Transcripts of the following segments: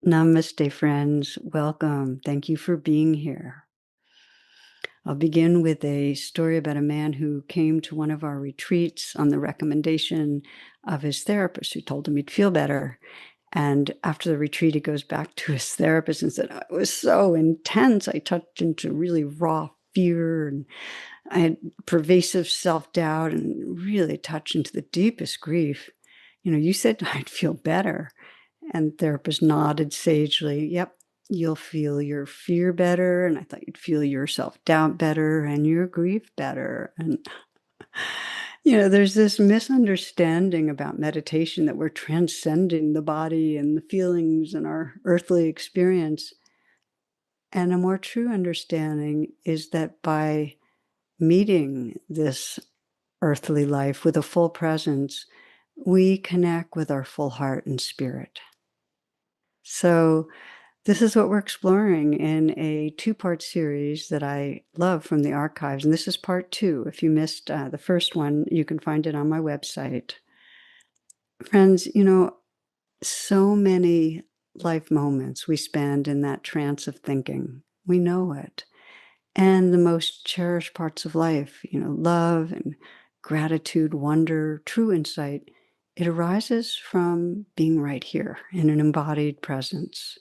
Namaste, friends. Welcome. Thank you for being here. I'll begin with a story about a man who came to one of our retreats on the recommendation of his therapist, who told him he'd feel better. And after the retreat, he goes back to his therapist and said, "It was so intense. I touched into really raw fear, and I had pervasive self-doubt, and really touched into the deepest grief. You said I'd feel better." And the therapist nodded sagely. "Yep, you'll feel your fear better, and I thought you'd feel your self-doubt better and your grief better." And, there's this misunderstanding about meditation that we're transcending the body and the feelings and our earthly experience. And a more true understanding is that by meeting this earthly life with a full presence, we connect with our full heart and spirit. So this is what we're exploring in a two-part series that I love from the archives. And this is part 2. If you missed the first one, you can find it on my website. Friends, so many life moments we spend in that trance of thinking. We know it. And the most cherished parts of life, love and gratitude, wonder, true insight, it arises from being right here in an embodied presence.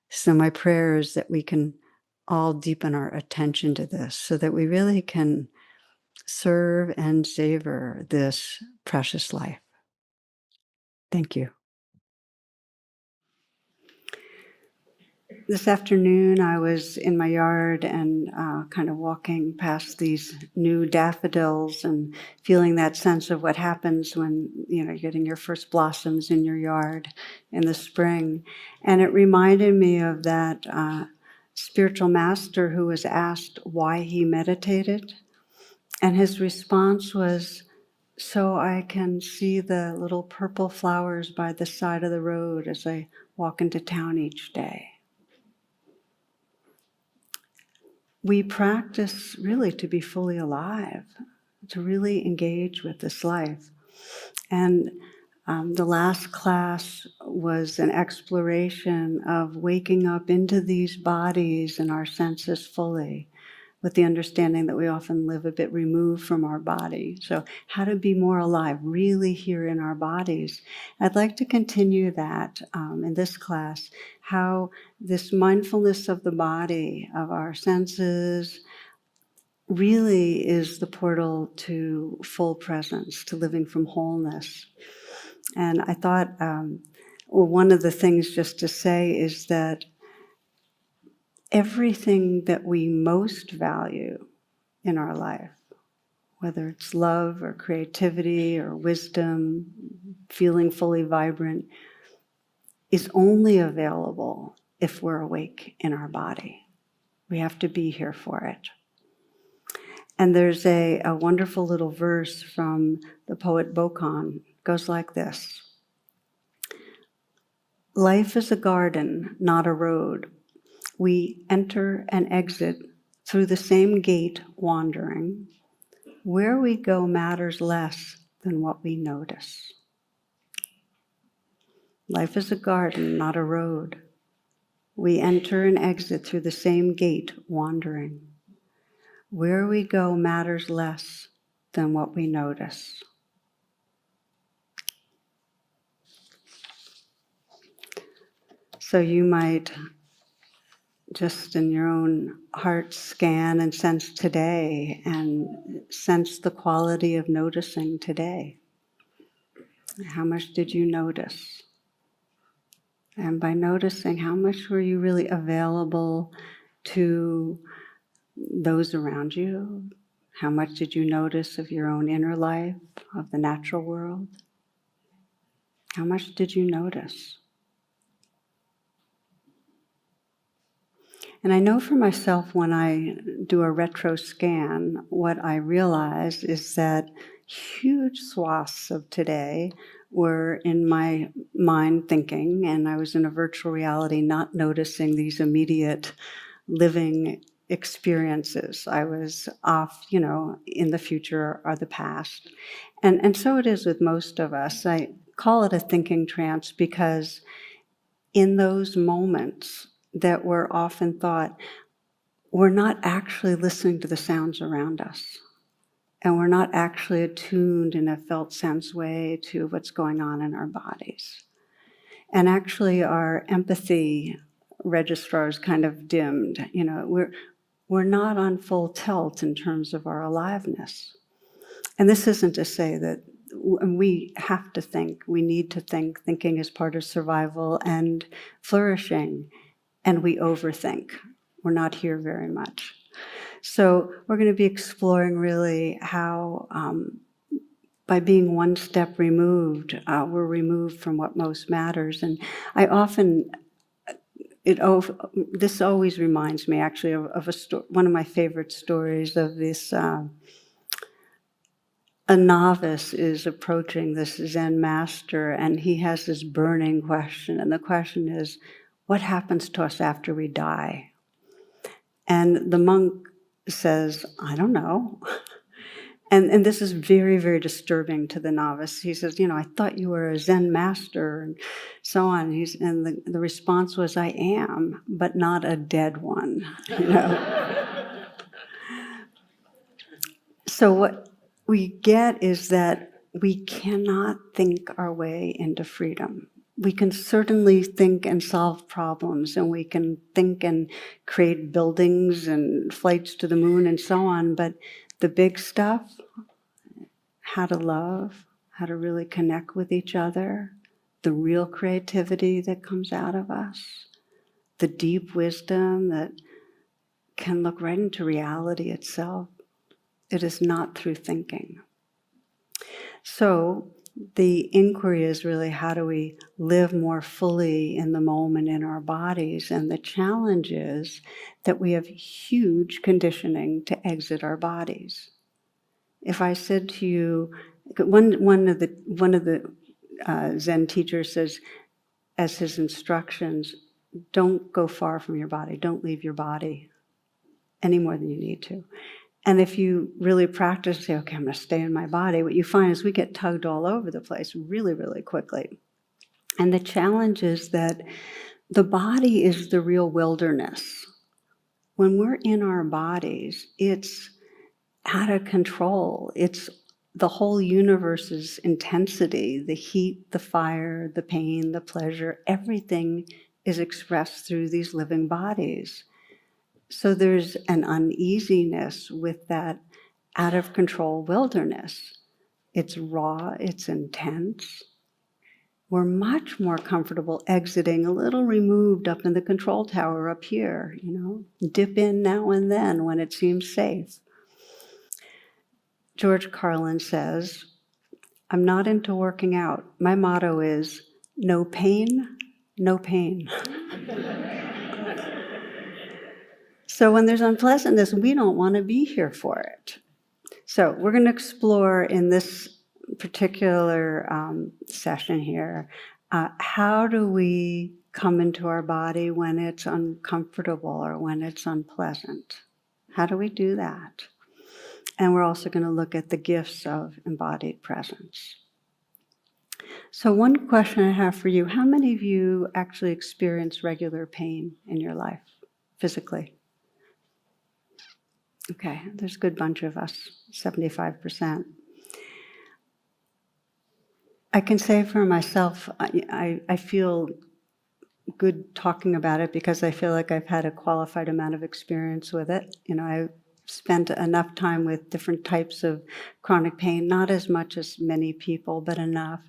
So my prayer is that we can all deepen our attention to this so that we really can serve and savor this precious life. Thank you. This afternoon, I was in my yard and kind of walking past these new daffodils and feeling that sense of what happens when, you're getting your first blossoms in your yard in the spring. And it reminded me of that spiritual master who was asked why he meditated. And his response was, "So I can see the little purple flowers by the side of the road as I walk into town each day." We practice really to be fully alive, to really engage with this life. And the last class was an exploration of waking up into these bodies and our senses fully, with the understanding that we often live a bit removed from our body. So how to be more alive, really here in our bodies. I'd like to continue that in this class, how this mindfulness of the body, of our senses, really is the portal to full presence, to living from wholeness. And I thought, one of the things just to say is that everything that we most value in our life, whether it's love or creativity or wisdom, feeling fully vibrant, is only available if we're awake in our body. We have to be here for it. And there's a wonderful little verse from the poet Bocon. It goes like this: "Life is a garden, not a road. We enter and exit through the same gate wandering. Where we go matters less than what we notice." Life is a garden, not a road. We enter and exit through the same gate wandering. Where we go matters less than what we notice. So you might just in your own heart scan and sense today, and sense the quality of noticing today. How much did you notice? And by noticing, how much were you really available to those around you? How much did you notice of your own inner life, of the natural world? How much did you notice? And I know for myself, when I do a retro scan, what I realize is that huge swaths of today were in my mind thinking, and I was in a virtual reality not noticing these immediate living experiences. I was off, in the future or the past. And so it is with most of us. I call it a thinking trance because in those moments that we're often thought we're not actually listening to the sounds around us. And we're not actually attuned in a felt sense way to what's going on in our bodies. And actually our empathy registrar is kind of dimmed. You know, we're not on full tilt in terms of our aliveness. And this isn't to say that we have to think, we need to think, thinking is part of survival and flourishing, and we overthink. We're not here very much. So we're going to be exploring really how, by being one step removed, we're removed from what most matters. And I often, this always reminds me actually of one of my favorite stories of this. A novice is approaching this Zen master, and he has this burning question. And the question is, what happens to us after we die? And the monk says, I don't know. And this is very, very disturbing to the novice. He says, I thought you were a Zen master, and so on. And the response was, I am, but not a dead one. So what we get is that we cannot think our way into freedom. We can certainly think and solve problems, and we can think and create buildings and flights to the moon and so on, but the big stuff, how to love, how to really connect with each other, the real creativity that comes out of us, the deep wisdom that can look right into reality itself, it is not through thinking. So the inquiry is really, how do we live more fully in the moment in our bodies? And the challenge is that we have huge conditioning to exit our bodies. If I said to you, one of the Zen teachers says, as his instructions, don't go far from your body, don't leave your body any more than you need to. And if you really practice, say, okay, I'm going to stay in my body, what you find is we get tugged all over the place really, really quickly. And the challenge is that the body is the real wilderness. When we're in our bodies, it's out of control. It's the whole universe's intensity, the heat, the fire, the pain, the pleasure, everything is expressed through these living bodies. So there's an uneasiness with that out of control wilderness. It's raw, it's intense. We're much more comfortable exiting a little removed up in the control tower up here, dip in now and then when it seems safe. George Carlin says, I'm not into working out. My motto is, no pain, no pain. So when there's unpleasantness, we don't want to be here for it. So we're going to explore in this particular session here, how do we come into our body when it's uncomfortable or when it's unpleasant? How do we do that? And we're also going to look at the gifts of embodied presence. So one question I have for you, how many of you actually experience regular pain in your life, physically? Okay, there's a good bunch of us, 75%. I can say for myself, I feel good talking about it because I feel like I've had a qualified amount of experience with it. I've spent enough time with different types of chronic pain, not as much as many people, but enough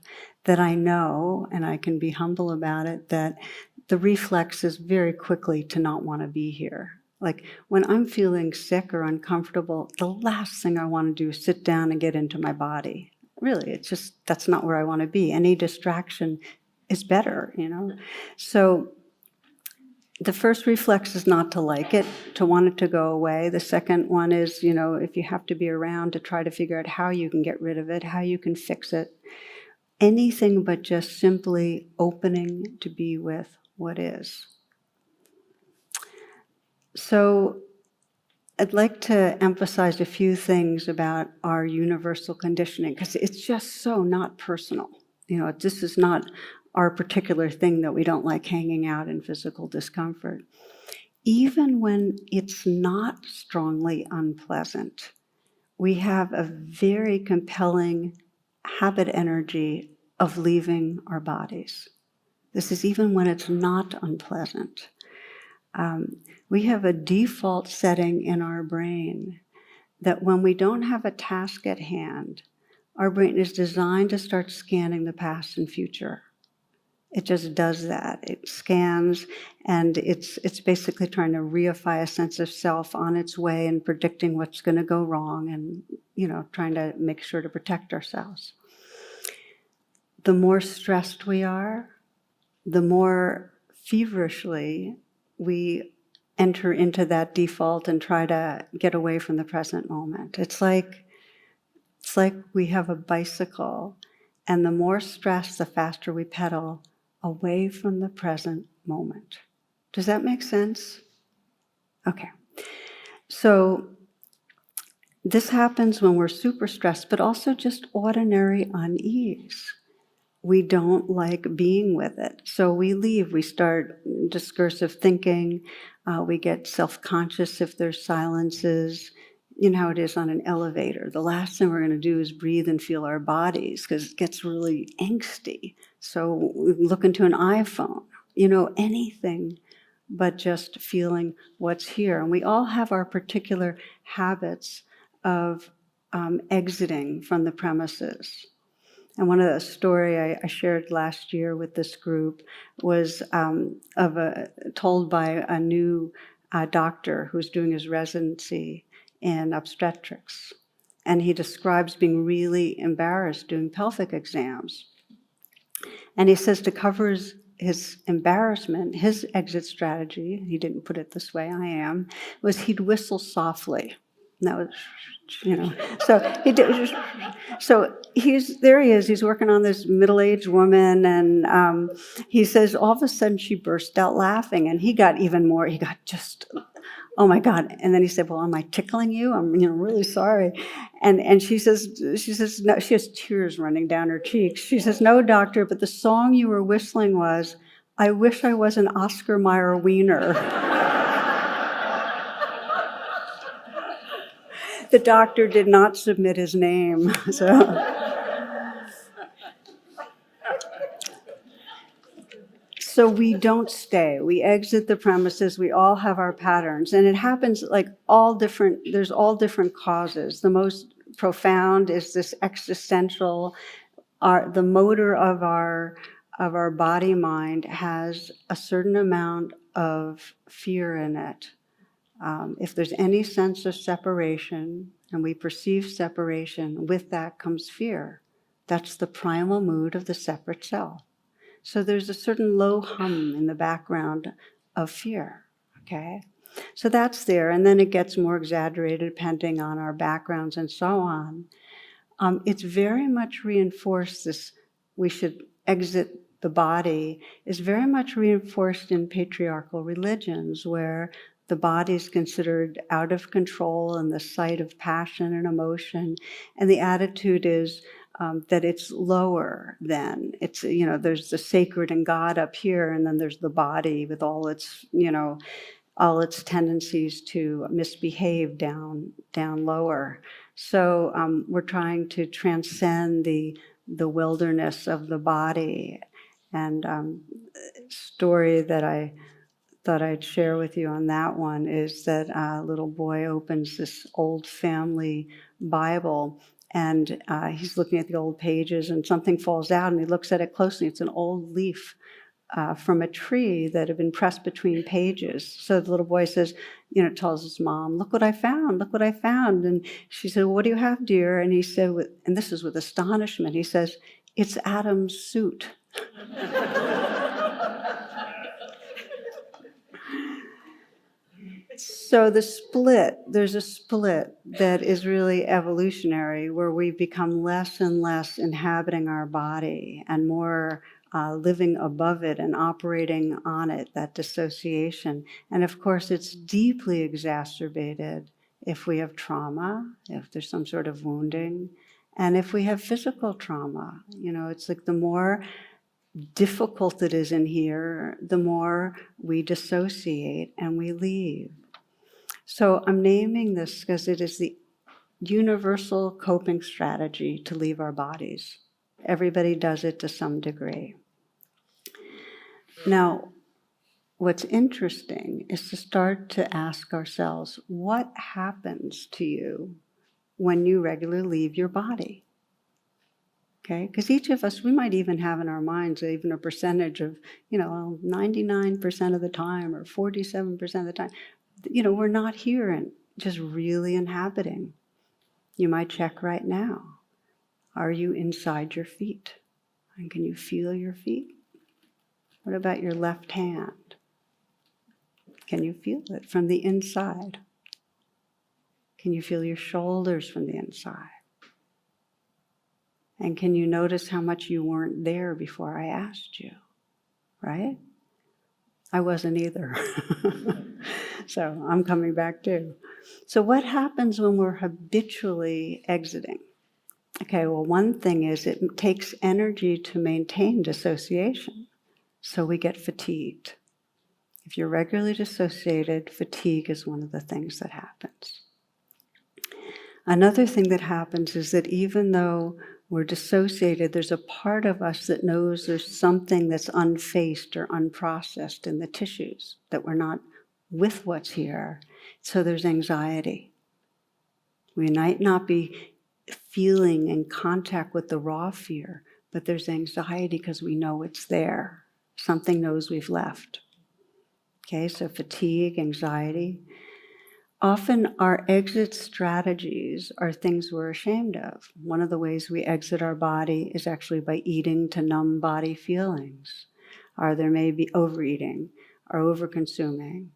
that I know, and I can be humble about it, that the reflex is very quickly to not want to be here. Like when I'm feeling sick or uncomfortable, the last thing I want to do is sit down and get into my body. Really, it's just, that's not where I want to be. Any distraction is better, So the first reflex is not to like it, to want it to go away. The second one is, if you have to be around, to try to figure out how you can get rid of it, how you can fix it. Anything but just simply opening to be with what is. So I'd like to emphasize a few things about our universal conditioning, because it's just so not personal. This is not our particular thing that we don't like hanging out in physical discomfort. Even when it's not strongly unpleasant, we have a very compelling habit energy of leaving our bodies. This is even when it's not unpleasant. We have a default setting in our brain that when we don't have a task at hand, our brain is designed to start scanning the past and future. It just does that. It scans, and it's basically trying to reify a sense of self on its way and predicting what's going to go wrong, and trying to make sure to protect ourselves. The more stressed we are, the more feverishly we enter into that default and try to get away from the present moment. It's like we have a bicycle, and the more stress, the faster we pedal away from the present moment. Does that make sense? Okay. So this happens when we're super stressed, but also just ordinary unease. We don't like being with it. So we leave. We start discursive thinking. We get self-conscious if there's silences. You know how it is on an elevator. The last thing we're going to do is breathe and feel our bodies because it gets really angsty. So we look into an iPhone, anything but just feeling what's here. And we all have our particular habits of exiting from the premises. And one of the story I shared last year with this group was told by a new doctor who's doing his residency in obstetrics. And he describes being really embarrassed doing pelvic exams. And he says to cover his embarrassment, his exit strategy, he didn't put it this way, I am, was he'd whistle softly. And that was, so he did. So he is, he's working on this middle-aged woman, and he says all of a sudden she burst out laughing, and he got even more, he got just, oh my God. And then he said, well, am I tickling you? I'm really sorry. And she says, no, she has tears running down her cheeks. She says, no, doctor, but the song you were whistling was, I wish I was an Oscar Mayer wiener. The doctor did not submit his name. So we don't stay. We exit the premises. We all have our patterns. And it happens like there's all different causes. The most profound is this existential, the motor of our body mind has a certain amount of fear in it. If there's any sense of separation, and we perceive separation, with that comes fear. That's the primal mood of the separate self. So there's a certain low hum in the background of fear, okay? So that's there, and then it gets more exaggerated depending on our backgrounds and so on. It's very much reinforced, this we should exit the body, is very much reinforced in patriarchal religions where the body is considered out of control and the site of passion and emotion, and the attitude is that it's lower than, it's, there's the sacred and God up here, and then there's the body with all its, all its tendencies to misbehave down lower. So we're trying to transcend the wilderness of the body. And story that I thought I'd share with you on that one is that a little boy opens this old family Bible, and he's looking at the old pages, and something falls out, and he looks at it closely. It's an old leaf from a tree that had been pressed between pages. So the little boy says, tells his mom, look what I found, look what I found. And she said, well, what do you have, dear? And he said, and this is with astonishment, he says, it's Adam's suit. So there's a split that is really evolutionary, where we become less and less inhabiting our body and more living above it and operating on it, that dissociation. And of course, it's deeply exacerbated if we have trauma, if there's some sort of wounding, and if we have physical trauma. It's like the more difficult it is in here, the more we dissociate and we leave. So I'm naming this because it is the universal coping strategy to leave our bodies. Everybody does it to some degree. Now, what's interesting is to start to ask ourselves, what happens to you when you regularly leave your body? Okay, because each of us, we might even have in our minds even a percentage of, 99% of the time or 47% of the time, we're not here and just really inhabiting. You might check right now. Are you inside your feet? And can you feel your feet? What about your left hand? Can you feel it from the inside? Can you feel your shoulders from the inside? And can you notice how much you weren't there before I asked you, right? I wasn't either. So I'm coming back too. So what happens when we're habitually exiting? Okay, well, one thing is it takes energy to maintain dissociation. So we get fatigued. If you're regularly dissociated, fatigue is one of the things that happens. Another thing that happens is that even though we're dissociated, there's a part of us that knows there's something that's unfaced or unprocessed in the tissues, that we're not with what's here. So there's anxiety. We might not be feeling in contact with the raw fear, but there's anxiety because we know it's there. Something knows we've left. Okay, so fatigue, anxiety. Often our exit strategies are things we're ashamed of. One of the ways we exit our body is actually by eating to numb body feelings. Or there may be overeating or overconsuming.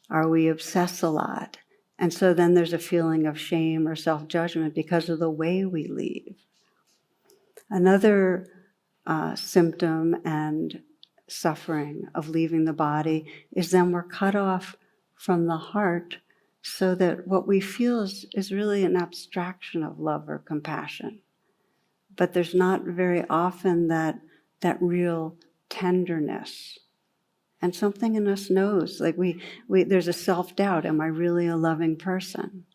Or we obsess a lot. And so then there's a feeling of shame or self-judgment because of the way we leave. Another symptom and suffering of leaving the body is then we're cut off from the heart, so that what we feel is really an abstraction of love or compassion. But there's not very often that real tenderness. And something in us knows, like we there's a self-doubt, am I really a loving person?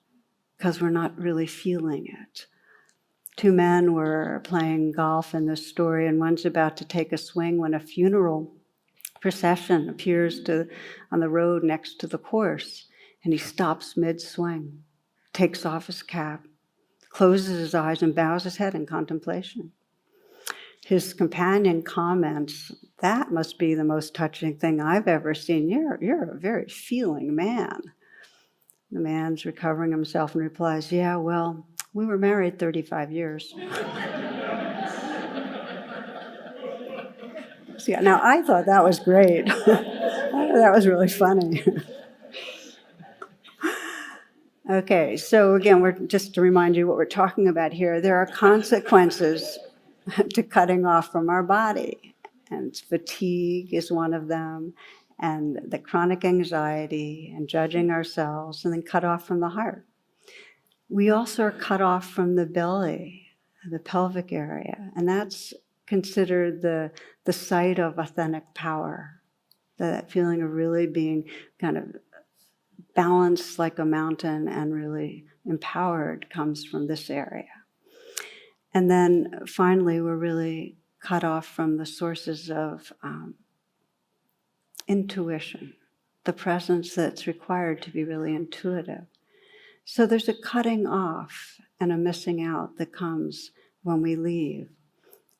Because we're not really feeling it. Two men were playing golf in this story, and one's about to take a swing when a funeral procession appears on the road next to the course. And he stops mid-swing, takes off his cap, closes his eyes, and bows his head in contemplation. His companion comments, "That must be the most touching thing I've ever seen. You're a very feeling man." The man's recovering himself and replies, "Yeah, well, we were married 35 years. So, yeah, now I thought that was great. That was really funny. Okay, so again, we're just to remind you what we're talking about here. There are consequences to cutting off from our body, and fatigue is one of them, and the chronic anxiety and judging ourselves, and then cut off from the heart. We also are cut off from the belly, the pelvic area, and that's considered the site of authentic power, that feeling of really being kind of balanced like a mountain and really empowered comes from this area. And then finally, we're really cut off from the sources of intuition, the presence that's required to be really intuitive. So there's a cutting off and a missing out that comes when we leave.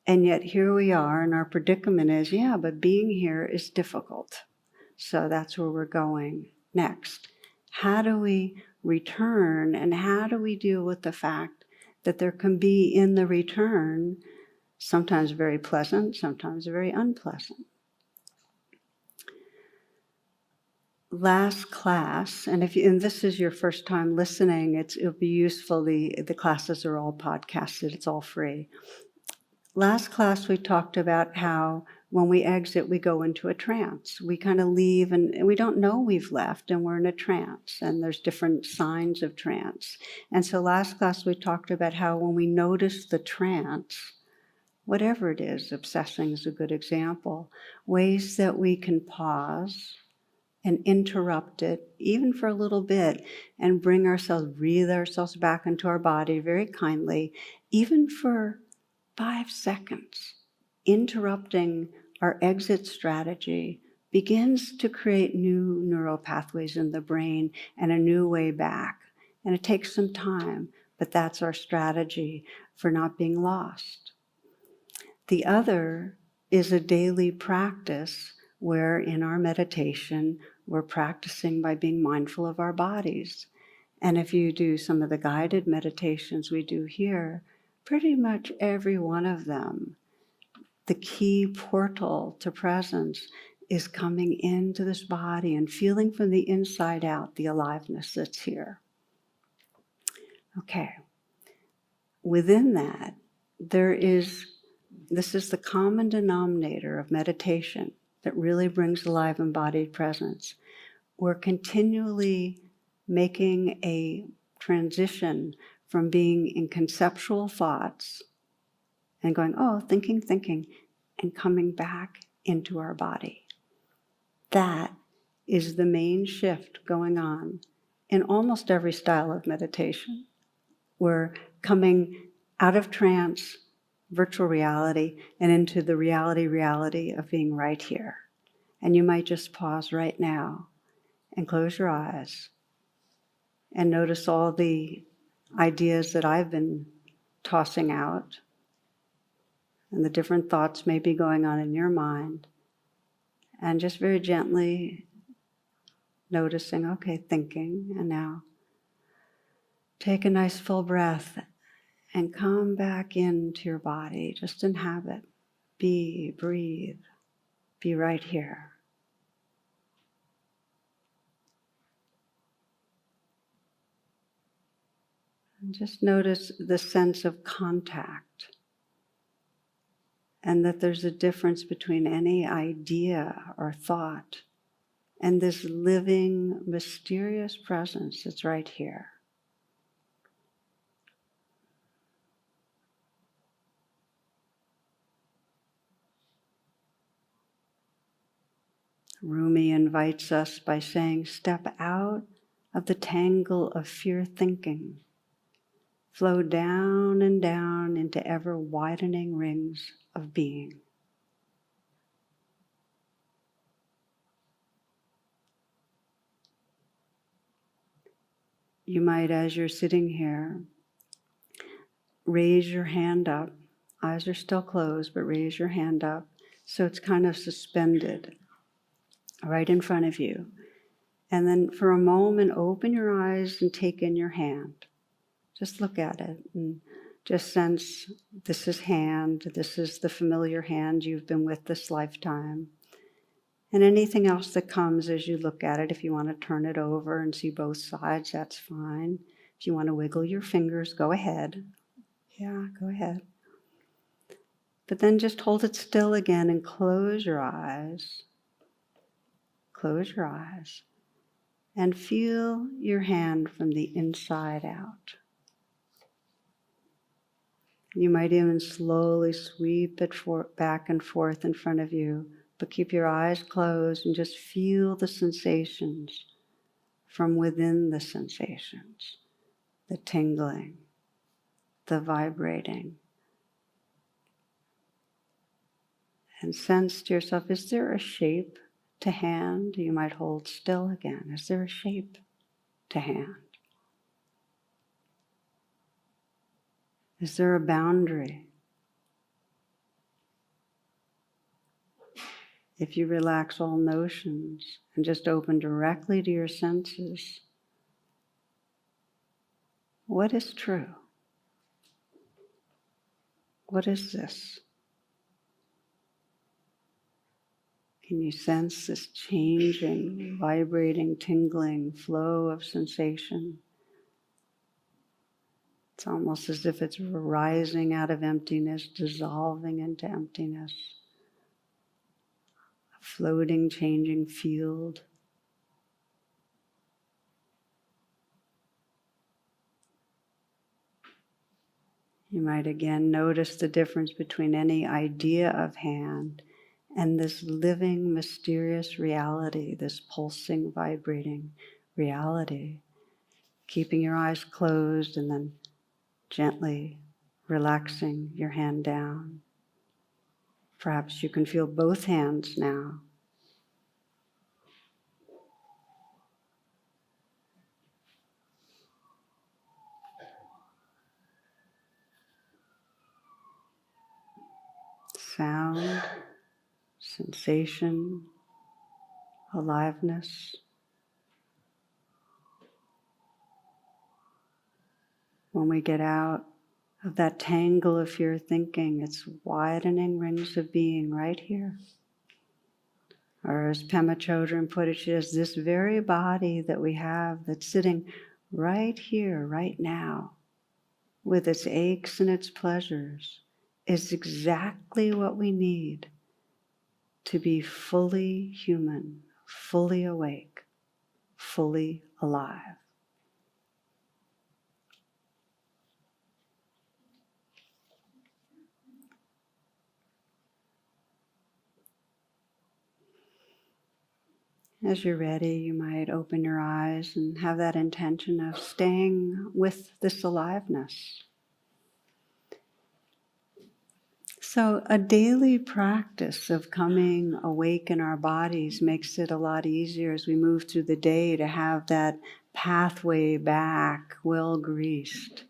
And yet here we are, and our predicament is, yeah, but being here is difficult. So that's where we're going next. How do we return, and how do we deal with the fact that there can be in the return sometimes very pleasant, sometimes very unpleasant? Last class, and and this is your first time listening, it'll be useful. The classes are all podcasted, it's all free. Last class we talked about how when we exit, we go into a trance. We kind of leave and we don't know we've left, and we're in a trance, and there's different signs of trance. And so last class we talked about how when we notice the trance, whatever it is, obsessing is a good example, ways that we can pause and interrupt it, even for a little bit, and breathe ourselves back into our body very kindly, even for 5 seconds. Interrupting our exit strategy begins to create new neural pathways in the brain and a new way back. And it takes some time, but that's our strategy for not being lost. The other is a daily practice where in our meditation, we're practicing by being mindful of our bodies. And if you do some of the guided meditations we do here, pretty much every one of them, the key portal to presence is coming into this body and feeling from the inside out the aliveness that's here. Okay. Within that, this is the common denominator of meditation that really brings alive embodied presence. We're continually making a transition from being in conceptual thoughts and going, oh, thinking, and coming back into our body. That is the main shift going on in almost every style of meditation. We're coming out of trance, virtual reality, and into the reality of being right here. And you might just pause right now and close your eyes and notice all the ideas that I've been tossing out and the different thoughts may be going on in your mind. And just very gently noticing, okay, thinking, and now take a nice full breath and come back into your body. Just inhabit, breathe, be right here. And just notice the sense of contact, and that there's a difference between any idea or thought and this living, mysterious presence that's right here. Rumi invites us by saying, step out of the tangle of fear thinking. Flow down and down into ever-widening rings of being. You might, as you're sitting here, raise your hand up. Eyes are still closed, but raise your hand up so it's kind of suspended right in front of you. And then for a moment, open your eyes and take in your hand. Just look at it and just sense this is hand, this is the familiar hand you've been with this lifetime. And anything else that comes as you look at it, if you want to turn it over and see both sides, that's fine. If you want to wiggle your fingers, go ahead. Yeah, go ahead. But then just hold it still again and close your eyes. Close your eyes. And feel your hand from the inside out. You might even slowly sweep it back and forth in front of you, but keep your eyes closed and just feel the sensations from within the sensations, the tingling, the vibrating. And sense to yourself, is there a shape to hand? You might hold still again. Is there a shape to hand? Is there a boundary? If you relax all notions and just open directly to your senses, what is true? What is this? Can you sense this changing, vibrating, tingling flow of sensation? It's almost as if it's rising out of emptiness, dissolving into emptiness. A floating, changing field. You might again notice the difference between any idea of hand and this living, mysterious reality, this pulsing, vibrating reality. Keeping your eyes closed and then gently relaxing your hand down. Perhaps you can feel both hands now. Sound, sensation, aliveness. When we get out of that tangle of fear thinking, it's widening rings of being right here. Or as Pema Chodron put it, she says, this very body that we have that's sitting right here, right now, with its aches and its pleasures, is exactly what we need to be fully human, fully awake, fully alive. As you're ready, you might open your eyes and have that intention of staying with this aliveness. So a daily practice of coming awake in our bodies makes it a lot easier as we move through the day to have that pathway back well greased.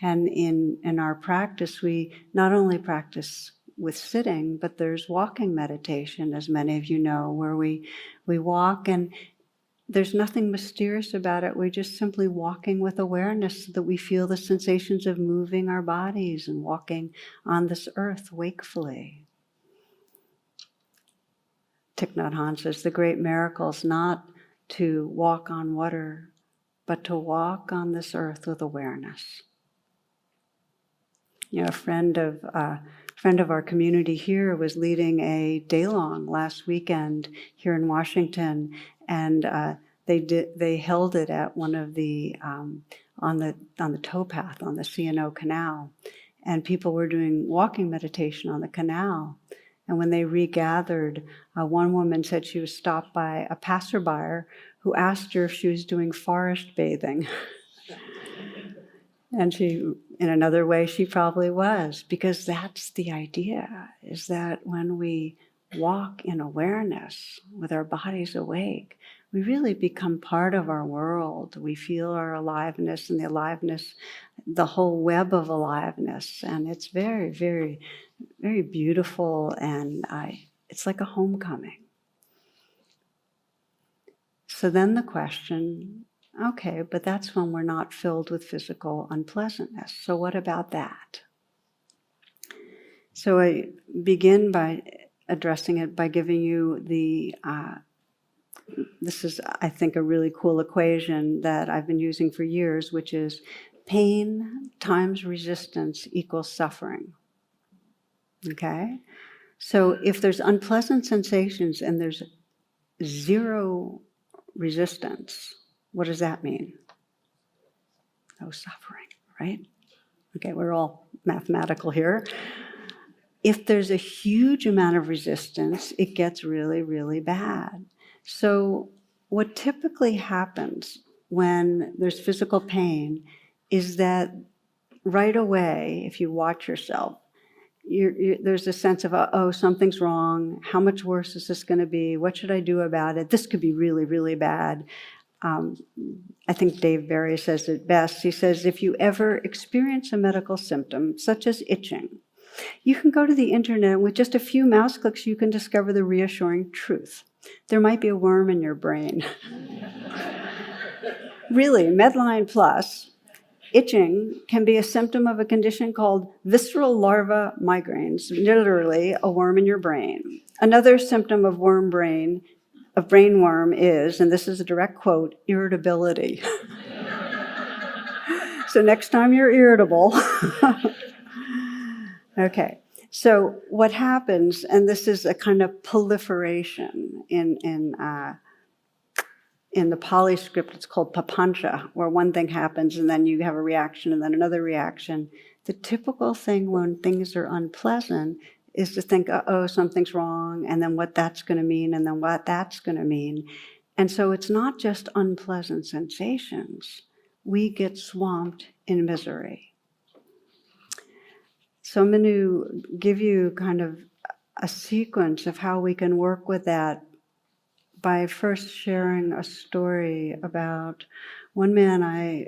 And in our practice, we not only practice with sitting, but there's walking meditation, as many of you know, where we walk and there's nothing mysterious about it. We're just simply walking with awareness so that we feel the sensations of moving our bodies and walking on this earth wakefully. Thich Nhat Hanh says the great miracle is not to walk on water, but to walk on this earth with awareness. You know, a friend of our community here was leading a day-long last weekend here in Washington, and they held it at one of the on the towpath on the C&O Canal, and people were doing walking meditation on the canal. And when they regathered, one woman said she was stopped by a passerby who asked her if she was doing forest bathing. And she, in another way, she probably was, because that's the idea, is that when we walk in awareness with our bodies awake, we really become part of our world. We feel our aliveness and the aliveness, the whole web of aliveness. And it's very, very, very beautiful, and it's like a homecoming. So then the question, okay, but that's when we're not filled with physical unpleasantness. So what about that? So I begin by addressing it by giving you this is, I think, a really cool equation that I've been using for years, which is pain times resistance equals suffering. Okay? So if there's unpleasant sensations and there's zero resistance, what does that mean? No suffering, right? Okay, we're all mathematical here. If there's a huge amount of resistance, it gets really, really bad. So what typically happens when there's physical pain is that right away, if you watch yourself, there's a sense of, oh, something's wrong. How much worse is this going to be? What should I do about it? This could be really, really bad. I think Dave Barry says it best. He says, if you ever experience a medical symptom, such as itching, you can go to the internet, and with just a few mouse clicks, you can discover the reassuring truth. There might be a worm in your brain. Really, Medline Plus, itching can be a symptom of a condition called visceral larva migraines, literally a worm in your brain. Another symptom of brainworm is, and this is a direct quote, irritability. So next time you're irritable. Okay, so what happens, and this is a kind of proliferation in the Pali script, it's called papancha, where one thing happens and then you have a reaction and then another reaction. The typical thing when things are unpleasant is to think, uh-oh, something's wrong, and then what that's going to mean, and then what that's going to mean. And so it's not just unpleasant sensations. We get swamped in misery. So I'm going to give you kind of a sequence of how we can work with that by first sharing a story about one man I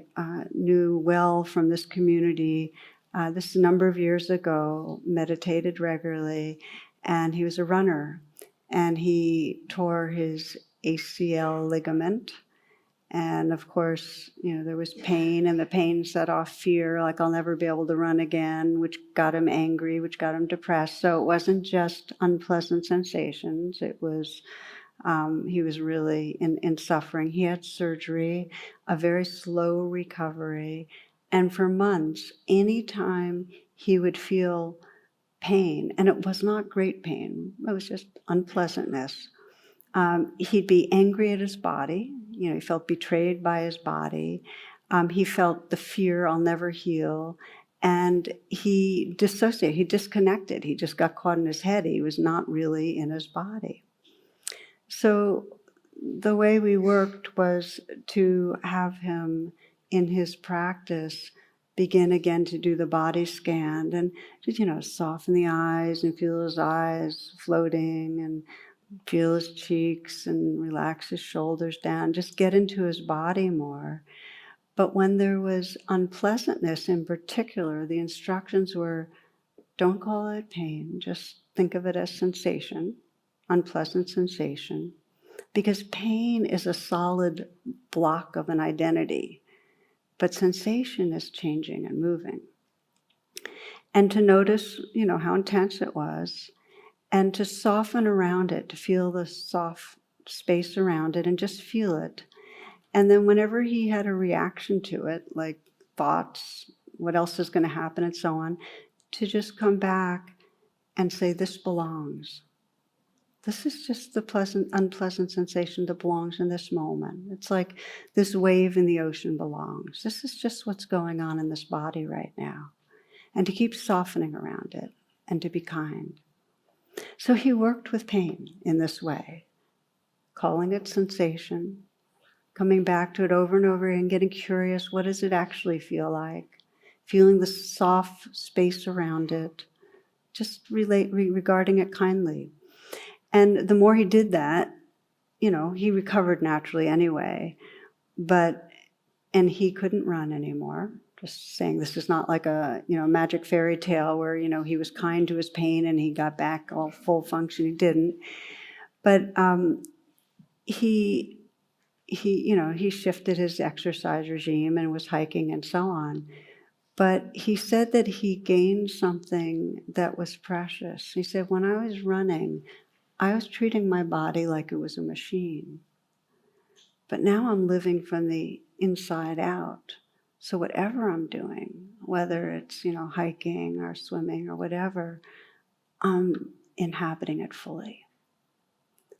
knew well from this community. This is a number of years ago, meditated regularly, and he was a runner. And he tore his ACL ligament. And of course, there was pain, and the pain set off fear, like I'll never be able to run again, which got him angry, which got him depressed. So it wasn't just unpleasant sensations. It was, he was really in suffering. He had surgery, a very slow recovery. And for months, anytime he would feel pain, and it was not great pain, it was just unpleasantness, he'd be angry at his body. He felt betrayed by his body. He felt the fear, I'll never heal. And he dissociated, he disconnected. He just got caught in his head. He was not really in his body. So the way we worked was to have him in his practice begin again to do the body scan and just, soften the eyes and feel his eyes floating and feel his cheeks and relax his shoulders down, just get into his body more. But when there was unpleasantness in particular, the instructions were, don't call it pain, just think of it as sensation, unpleasant sensation, because pain is a solid block of an identity, but sensation is changing and moving. And to notice, how intense it was, and to soften around it, to feel the soft space around it and just feel it. And then whenever he had a reaction to it, like thoughts, what else is going to happen and so on, to just come back and say, this belongs. This is just the unpleasant sensation that belongs in this moment. It's like this wave in the ocean belongs. This is just what's going on in this body right now. And to keep softening around it and to be kind. So he worked with pain in this way, calling it sensation, coming back to it over and over again, getting curious, what does it actually feel like? Feeling the soft space around it, just regarding it kindly. And the more he did that, he recovered naturally anyway, and he couldn't run anymore. Just saying, this is not like a magic fairy tale where he was kind to his pain and he got back all full function. He didn't, but he shifted his exercise regime and was hiking and so on. But he said that he gained something that was precious. He said, when I was running, I was treating my body like it was a machine, but now I'm living from the inside out. So whatever I'm doing, whether it's, hiking or swimming or whatever, I'm inhabiting it fully.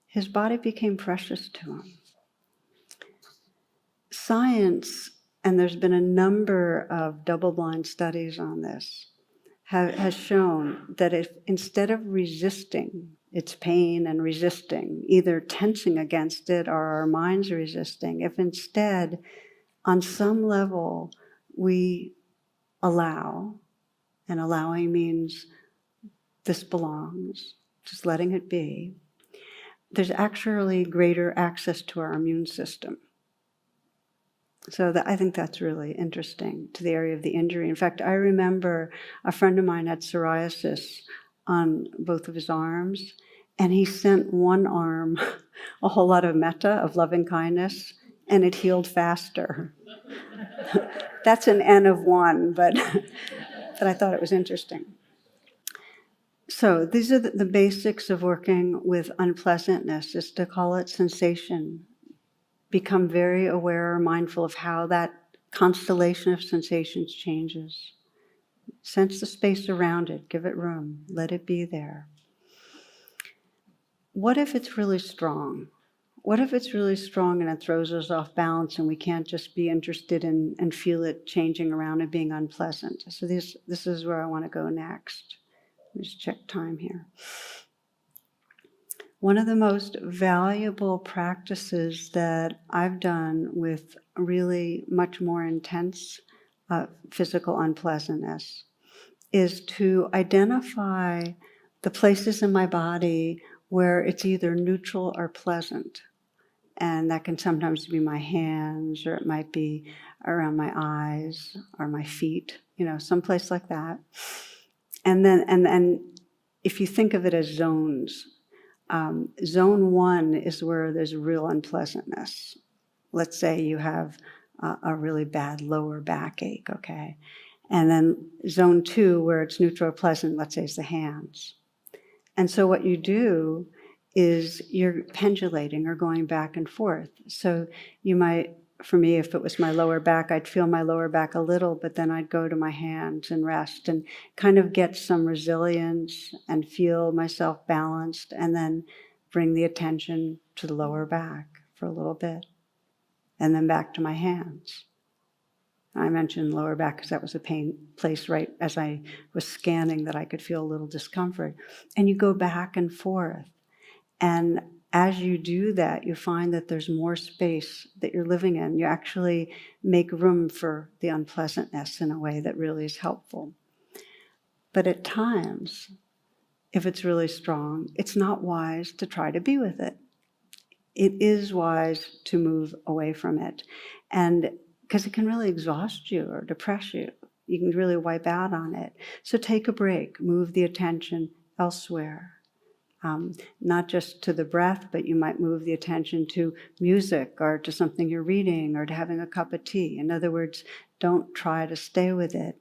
His body became precious to him. Science, and there's been a number of double-blind studies on this, has shown that if instead of resisting its pain and resisting, either tensing against it or our minds resisting, if instead on some level we allow, and allowing means this belongs, just letting it be, there's actually greater access to our immune system. So I think that's really interesting to the area of the injury. In fact, I remember a friend of mine had psoriasis on both of his arms, and he sent one arm a whole lot of metta, of loving kindness, and it healed faster. That's an N of one, but I thought it was interesting. So these are the basics of working with unpleasantness, is to call it sensation. Become very aware or mindful of how that constellation of sensations changes. Sense the space around it, give it room, let it be there. What if it's really strong? what if it's really strong and it throws us off balance and we can't just be interested in and feel it changing around and being unpleasant? So this is where I want to go next. Let's check time here. One of the most valuable practices that I've done with really much more intense physical unpleasantness is to identify the places in my body where it's either neutral or pleasant. And that can sometimes be my hands, or it might be around my eyes or my feet, someplace like that. And then, and if you think of it as zones, zone 1 is where there's real unpleasantness. Let's say you have a really bad lower backache, okay? And then zone 2, where it's neutral or pleasant, let's say, is the hands. And so what you do is you're pendulating or going back and forth. So you might, for me, if it was my lower back, I'd feel my lower back a little, but then I'd go to my hands and rest and kind of get some resilience and feel myself balanced, and then bring the attention to the lower back for a little bit, and then back to my hands. I mentioned lower back because that was a pain place right as I was scanning that I could feel a little discomfort. And you go back and forth. And as you do that, you find that there's more space that you're living in. You actually make room for the unpleasantness in a way that really is helpful. But at times, if it's really strong, it's not wise to try to be with it. It is wise to move away from it. And because it can really exhaust you or depress you. You can really wipe out on it. So take a break, move the attention elsewhere. Not just to the breath, but you might move the attention to music or to something you're reading or to having a cup of tea. In other words, don't try to stay with it.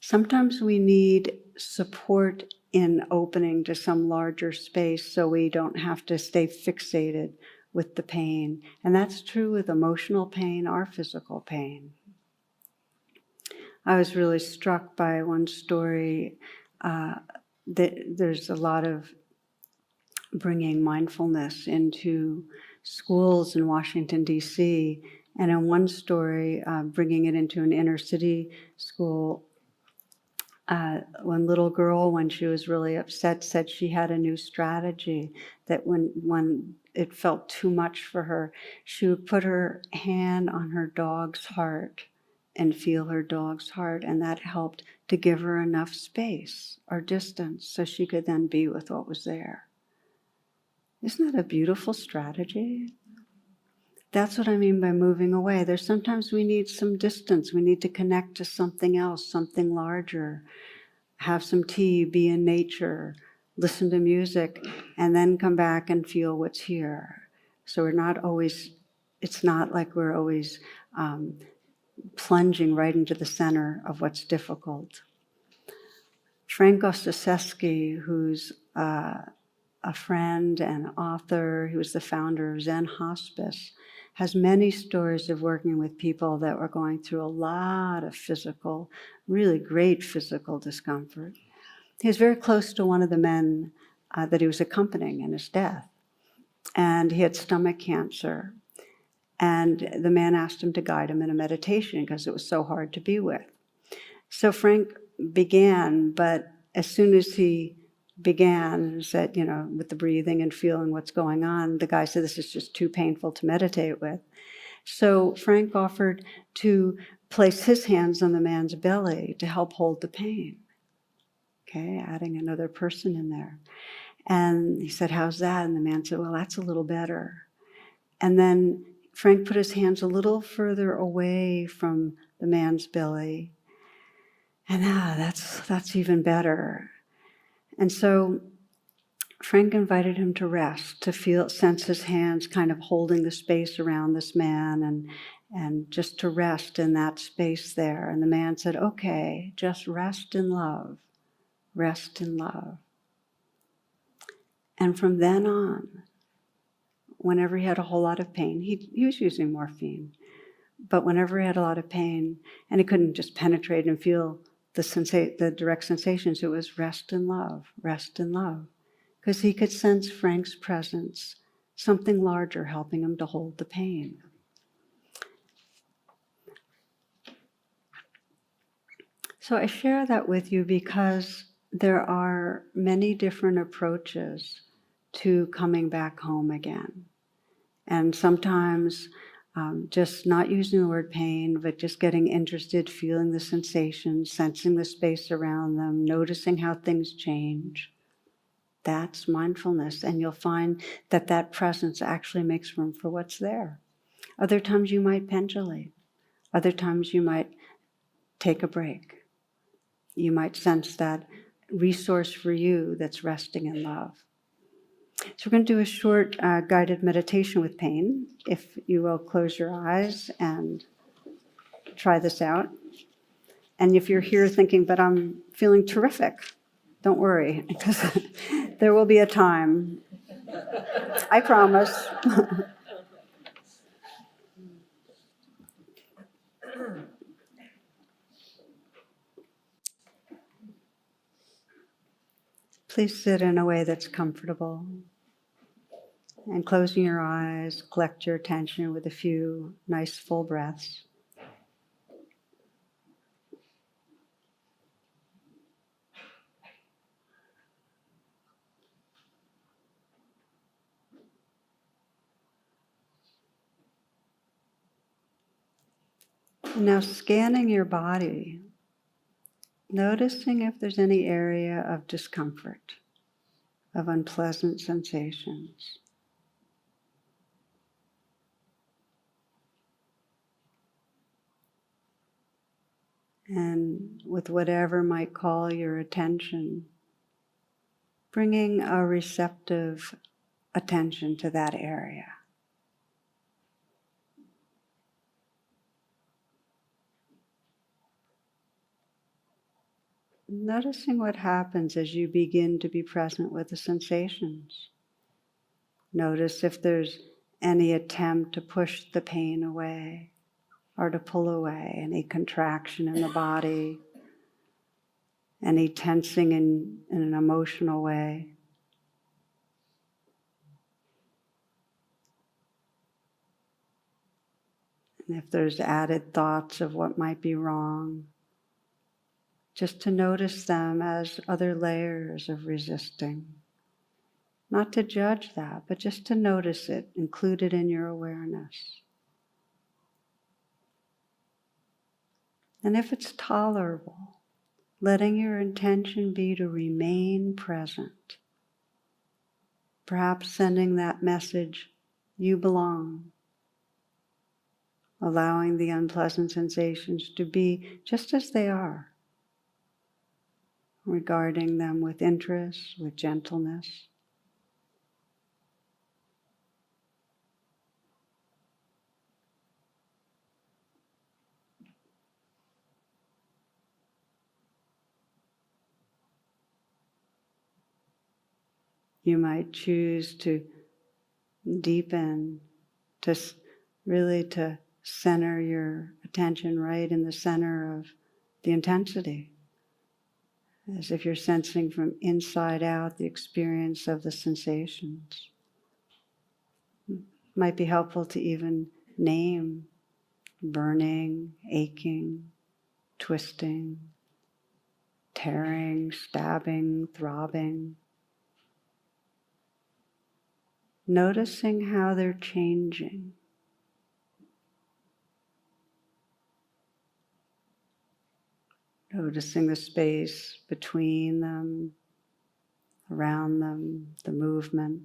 Sometimes we need support in opening to some larger space so we don't have to stay fixated with the pain. And that's true with emotional pain or physical pain. I was really struck by one story that there's a lot of bringing mindfulness into schools in Washington, D.C. And in one story, bringing it into an inner city school, one little girl, when she was really upset, said she had a new strategy, that when it felt too much for her, she would put her hand on her dog's heart and feel her dog's heart, and that helped to give her enough space or distance so she could then be with what was there. Isn't that a beautiful strategy? That's what I mean by moving away. There's sometimes we need some distance. We need to connect to something else, something larger. Have some tea, be in nature, listen to music, and then come back and feel what's here. So we're not always, it's not like we're always plunging right into the center of what's difficult. Frank Ostaseski, who's a friend and author, who was the founder of Zen Hospice, has many stories of working with people that were going through a lot of physical, really great physical discomfort. He was very close to one of the men that he was accompanying in his death, and he had stomach cancer. And the man asked him to guide him in a meditation because it was so hard to be with. So Frank began, but as soon as he began and said, with the breathing and feeling what's going on, the guy said, this is just too painful to meditate with. So Frank offered to place his hands on the man's belly to help hold the pain. Okay, adding another person in there. And he said, how's that? And the man said, well, that's a little better. And then Frank put his hands a little further away from the man's belly. And that's even better. And so Frank invited him to rest, to sense his hands kind of holding the space around this man and just to rest in that space there. And the man said, okay, just rest in love, rest in love. And from then on, whenever he had a whole lot of pain, he was using morphine, but whenever he had a lot of pain, and he couldn't just penetrate and feel the direct sensations, it was rest in love, rest in love. because he could sense Frank's presence, something larger helping him to hold the pain. So I share that with you because there are many different approaches to coming back home again. And sometimes just not using the word pain, but just getting interested, feeling the sensations, sensing the space around them, noticing how things change. That's mindfulness. And you'll find that that presence actually makes room for what's there. Other times you might pendulate. Other times you might take a break. You might sense that resource for you that's resting in love. So we're going to do a short guided meditation with pain. If you will close your eyes and try this out. And if you're here thinking, but I'm feeling terrific, don't worry, because there will be a time. I promise. Please sit in a way that's comfortable. And closing your eyes, collect your attention with a few nice full breaths. And now scanning your body, noticing if there's any area of discomfort, of unpleasant sensations. And with whatever might call your attention, bringing a receptive attention to that area. Noticing what happens as you begin to be present with the sensations. Notice if there's any attempt to push the pain away or to pull away, any contraction in the body, any tensing in an emotional way. And if there's added thoughts of what might be wrong, just to notice them as other layers of resisting. Not to judge that, but just to notice it, include it in your awareness. And if it's tolerable, letting your intention be to remain present. Perhaps sending that message, you belong. Allowing the unpleasant sensations to be just as they are. Regarding them with interest, with gentleness. You might choose to deepen, to really to center your attention right in the center of the intensity. As if you're sensing from inside out the experience of the sensations. It might be helpful to even name burning, aching, twisting, tearing, stabbing, throbbing. Noticing how they're changing. Noticing the space between them, around them, the movement.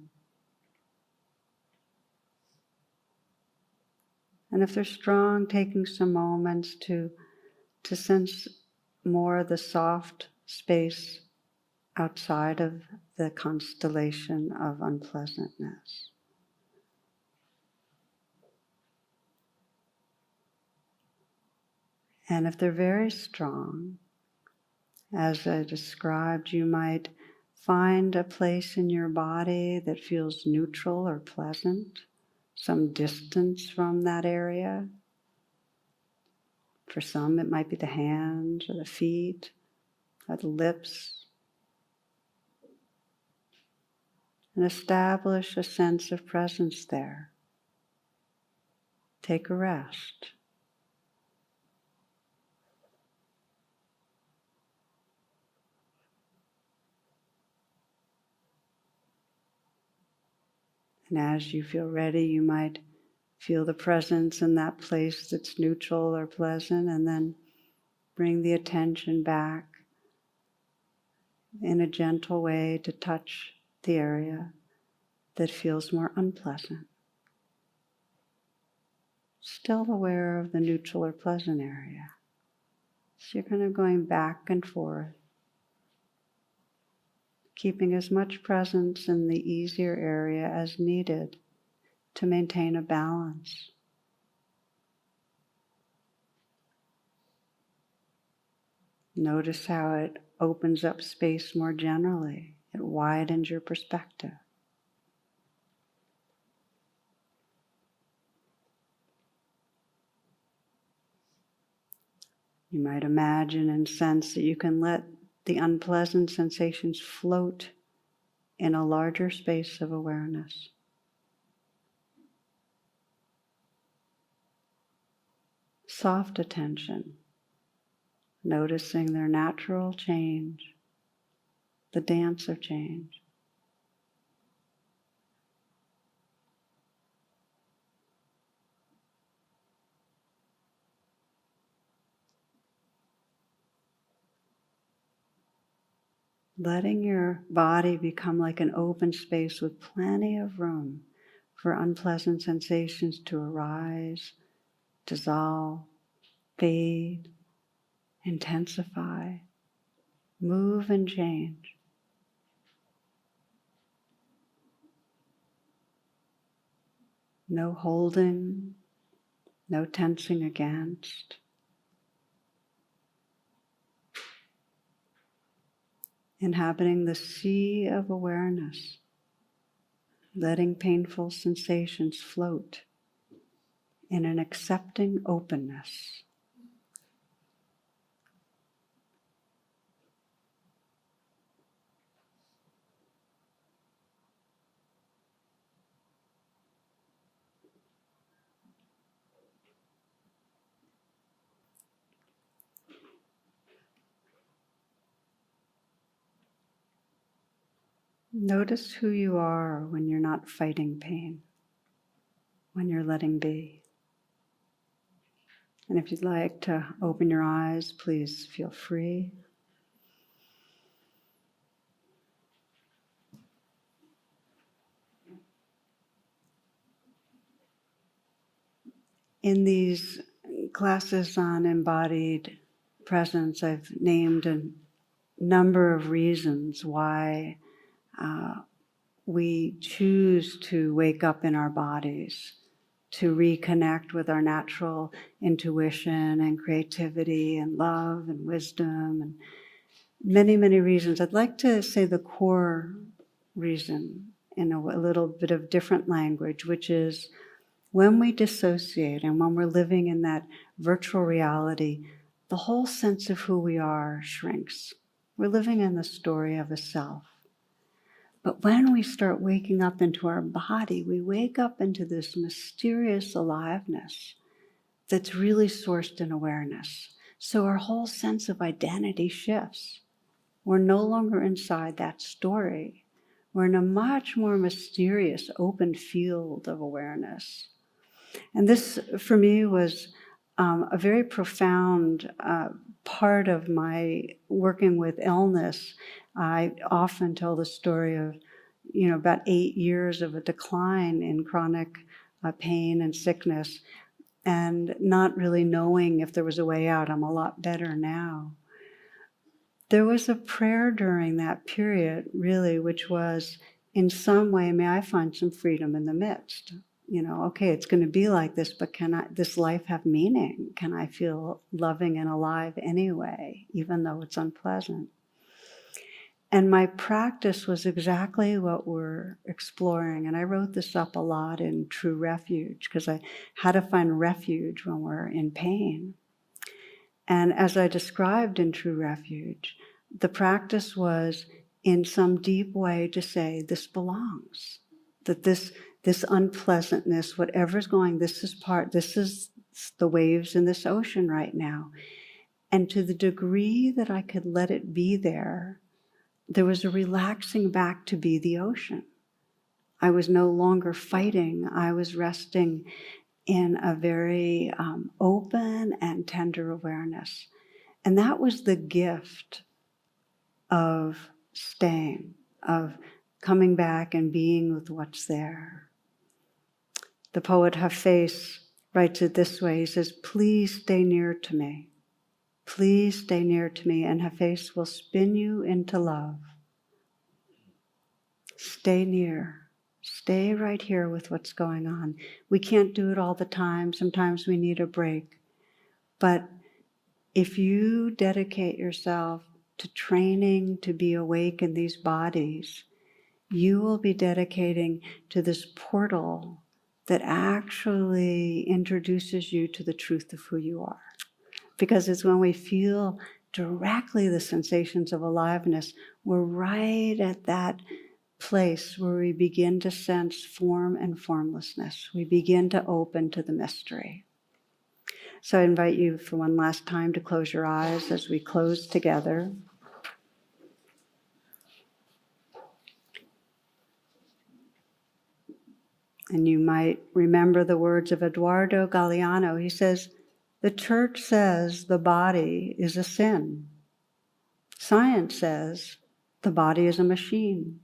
And if they're strong, taking some moments to sense more of the soft space outside of the constellation of unpleasantness. And if they're very strong, as I described, you might find a place in your body that feels neutral or pleasant, some distance from that area. For some, it might be the hands or the feet or the lips. and establish a sense of presence there. Take a rest. And as you feel ready, you might feel the presence in that place that's neutral or pleasant, and then bring the attention back in a gentle way to touch the area that feels more unpleasant. Still aware of the neutral or pleasant area. So you're kind of going back and forth, keeping as much presence in the easier area as needed to maintain a balance. Notice how it opens up space more generally. It widens your perspective. You might imagine and sense that you can let the unpleasant sensations float in a larger space of awareness. Soft attention, noticing their natural change, the dance of change. Letting your body become like an open space with plenty of room for unpleasant sensations to arise, dissolve, fade, intensify, move and change. No holding, no tensing against. Inhabiting the sea of awareness, letting painful sensations float in an accepting openness. Notice who you are when you're not fighting pain, when you're letting be. And if you'd like to open your eyes, please feel free. In these classes on embodied presence, I've named a number of reasons why we choose to wake up in our bodies, to reconnect with our natural intuition and creativity and love and wisdom and many, many reasons. I'd like to say the core reason in a little bit of different language, which is when we dissociate and when we're living in that virtual reality, the whole sense of who we are shrinks. We're living in the story of a self. But when we start waking up into our body, we wake up into this mysterious aliveness that's really sourced in awareness. So our whole sense of identity shifts. We're no longer inside that story. We're in a much more mysterious, open field of awareness. And this, for me, was a very profound part of my working with illness. I often tell the story of, about 8 years of a decline in chronic pain and sickness, and not really knowing if there was a way out. I'm a lot better now. There was a prayer during that period, really, which was, in some way, may I find some freedom in the midst. Okay, it's going to be like this, but can this life have meaning? Can I feel loving and alive anyway, even though it's unpleasant? And my practice was exactly what we're exploring. And I wrote this up a lot in True Refuge, because I had to find refuge when we're in pain. And as I described in True Refuge, the practice was in some deep way to say, this belongs, that this unpleasantness, whatever's going, this is the waves in this ocean right now. And to the degree that I could let it be there was a relaxing back to be the ocean. I was no longer fighting. I was resting in a very open and tender awareness. And that was the gift of staying, of coming back and being with what's there. The poet Hafiz writes it this way. He says, please stay near to me. Please stay near to me, and Hafiz will spin you into love. Stay near. Stay right here with what's going on. We can't do it all the time. Sometimes we need a break. But if you dedicate yourself to training to be awake in these bodies, you will be dedicating to this portal that actually introduces you to the truth of who you are. Because it's when we feel directly the sensations of aliveness, we're right at that place where we begin to sense form and formlessness. We begin to open to the mystery. So I invite you for one last time to close your eyes as we close together. And you might remember the words of Eduardo Galeano. He says, the church says the body is a sin. Science says the body is a machine.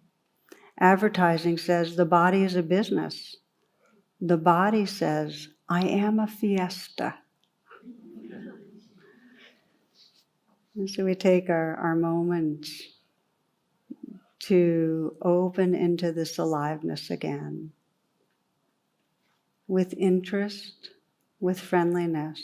Advertising says the body is a business. The body says, I am a fiesta. And so we take our moments to open into this aliveness again, with interest, with friendliness.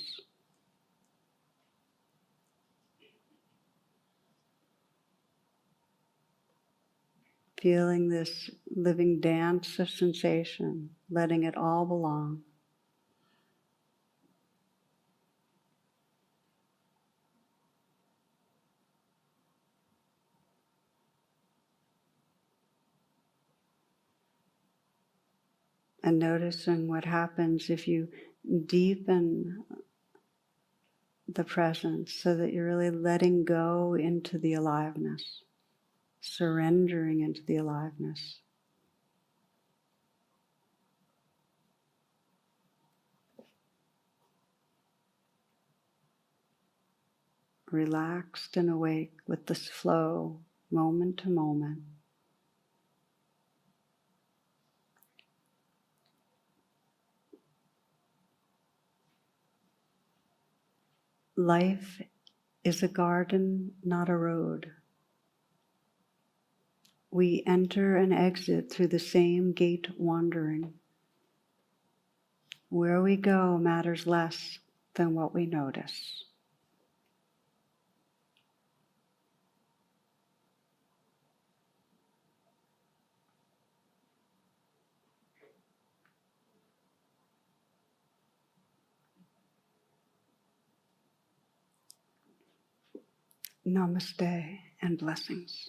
Feeling this living dance of sensation, letting it all belong. And noticing what happens if you deepen the presence so that you're really letting go into the aliveness, surrendering into the aliveness. Relaxed and awake with this flow, moment to moment. Life is a garden, not a road. We enter and exit through the same gate wandering. Where we go matters less than what we notice. Namaste and blessings.